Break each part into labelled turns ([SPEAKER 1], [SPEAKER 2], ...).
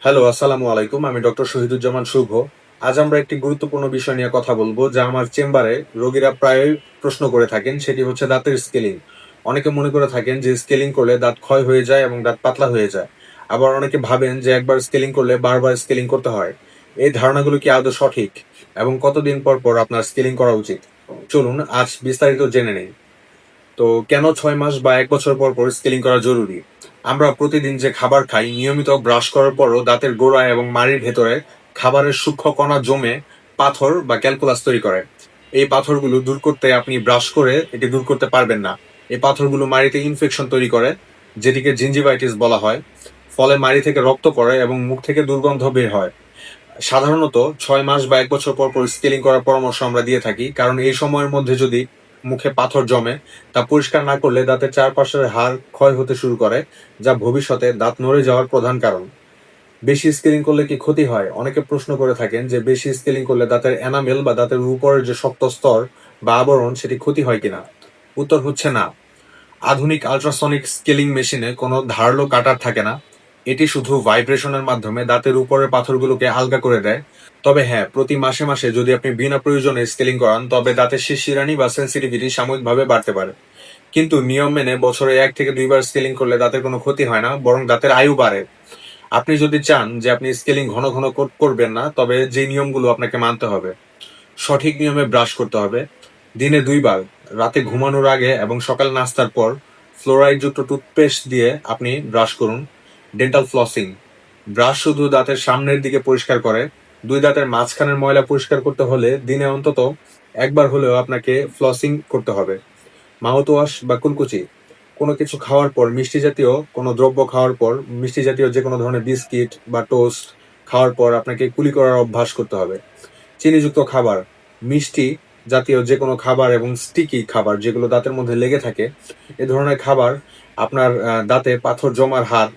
[SPEAKER 1] Hello, আসসালামু আলাইকুম। আমি ডক্টর শহীদুজ্জামান শুভ। আজ আমরা একটি গুরুত্বপূর্ণ বিষয় নিয়ে কথা বলবো, যা আমার চেম্বারে রোগীরা প্রায়ই প্রশ্ন করে থাকেন। সেটি হচ্ছে দাঁতের স্কেলিং। অনেকে মনে করে থাকেন যে স্কেলিং করলে দাঁত ক্ষয় হয়ে যায় এবং দাঁত পাতলা হয়ে যায়। আবার অনেকে ভাবেন যে একবার স্কেলিং করলে বারবার স্কেলিং করতে হয়। এই ধারণাগুলো কি আদৌ সঠিক? এবং কতদিন পর পর আপনার স্কেলিং করা উচিত? চলুন আজ বিস্তারিত জেনে নেই। তো কেন 6 মাস বা 1 বছর পর পর স্কেলিং করা জরুরি? আমরা প্রতিদিন যে খাবার খাই, নিয়মিত ব্রাশ করার পরও দাঁতের গোড়ায় এবং মাড়ির ভেতরে খাবারের সূক্ষ্ম কণা জমে পাথর বা ক্যালকুলাস তৈরি করে। এই পাথরগুলো দূর করতে আপনি ব্রাশ করে এটি দূর করতে পারবেন না। এই পাথরগুলো মাড়িতে ইনফেকশন তৈরি করে, যেটিকে জিঞ্জিভাইটিস বলা হয়। ফলে মাড়ি থেকে রক্ত পড়ে এবং মুখ থেকে দুর্গন্ধ বের হয়। সাধারণত 6 মাস বা 1 বছর পর পর স্কেলিং করার পরামর্শ আমরা দিয়ে থাকি, কারণ এই সময়ের মধ্যে যদি মুখে পাথর জমে, তা পরিষ্কার না করলে দাঁতের চারপাশের হাড় ক্ষয় হতে শুরু করে, যা ভবিষ্যতে দাঁত নড়ে যাওয়ার প্রধান কারণ। বেশি স্কেলিং করলে কি ক্ষতি হয়? অনেকে প্রশ্ন করে থাকেন যে বেশি স্কেলিং করলে দাঁতের এনামেল বা দাঁতের উপরের যে শক্ত স্তর বা আবরণ, সেটি ক্ষতি হয় কিনা। উত্তর হচ্ছে না। আধুনিক আল্ট্রাসনিক স্কেলিং মেশিনে কোনো ধারালো কাটার থাকে না। এটি শুধু ভাইব্রেশনের মাধ্যমে দাঁতের উপরের পাথরগুলোকে আলগা করে দেয়। তবে হ্যাঁ, প্রতি মাসে মাসে যদি আপনি বিনা প্রয়োজনে স্কেলিং করান, তবে দাঁতের শিরশিরানি বা সেন্সিটিভিটি সাময়িকভাবে বাড়তে পারে। কিন্তু নিয়ম মেনে বছরে 1 থেকে 2 বার স্কেলিং করলে দাঁতের কোনো ক্ষতি হয় না, বরং দাঁতের আয়ু বাড়ে। আপনি যদি চান যে আপনি স্কেলিং ঘন ঘন করবেন না, তবে যে নিয়মগুলো আপনাকে মানতে হবে: সঠিক নিয়মে ব্রাশ করতে হবে। দিনে 2 বার, রাতে ঘুমানোর আগে এবং সকাল নাস্তার পর ফ্লোরাইড যুক্ত টুথপেস্ট দিয়ে আপনি ব্রাশ করুন। ডেন্টাল ফ্লসিং: ব্রাশ শুধু দাঁতের সামনের দিকে পরিষ্কার করে। দুই দাঁতের মাঝখানের ময়লা পরিষ্কার করতে হলে দিনে অন্তত একবার হলেও আপনাকে ফ্লসিং করতে হবে। মাউথ ওয়াশ বা কুলকুচি: কোনো কিছু খাওয়ার পর, মিষ্টি জাতীয় কোনো দ্রব্য খাওয়ার পর, মিষ্টি জাতীয় যে কোনো ধরনের বিস্কিট বা টোস্ট খাওয়ার পর আপনাকে কুলি করার অভ্যাস করতে হবে। চিনিযুক্ত খাবার, মিষ্টি জাতীয় যে কোনো খাবার এবং স্টিকি খাবার যেগুলো দাঁতের মধ্যে লেগে থাকে, এ ধরনের খাবার আপনার দাঁতে পাথর জমার হার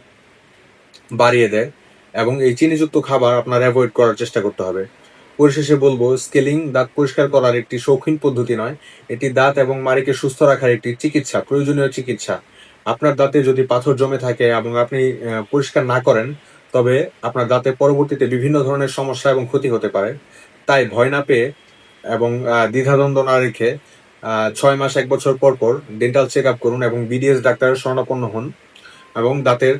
[SPEAKER 1] বাড়িয়ে দেয়, এবং এই চিনিযুক্ত খাবার আপনার অ্যাভয়েড করার চেষ্টা করতে হবে। পরিশেষে বলবো, স্কেলিং দাঁত পরিষ্কার করার একটি শৌখিন পদ্ধতি নয়, এটি দাঁত এবং মাড়িকে সুস্থ রাখার একটি চিকিৎসা, প্রয়োজনীয় চিকিৎসা। আপনার দাঁতে যদি পাথর জমে থাকে এবং আপনি পরিষ্কার না করেন, তবে আপনার দাঁতে পরবর্তীতে বিভিন্ন ধরনের সমস্যা এবং ক্ষতি হতে পারে। তাই ভয় না পেয়ে এবং দ্বিধাদ্বন্দ্ব না রেখে 6 মাস 1 বছর পর পর ডেন্টাল চেক আপ করুন এবং বিডিএস ডাক্তারের শরণাপন্ন হন, এবং দাঁতের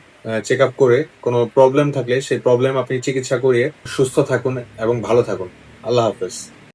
[SPEAKER 1] চেক আপ করে কোনো প্রবলেম থাকলে সেই প্রবলেম আপনি চিকিৎসা করিয়ে সুস্থ থাকুন এবং ভালো থাকুন। আল্লাহ হাফেজ।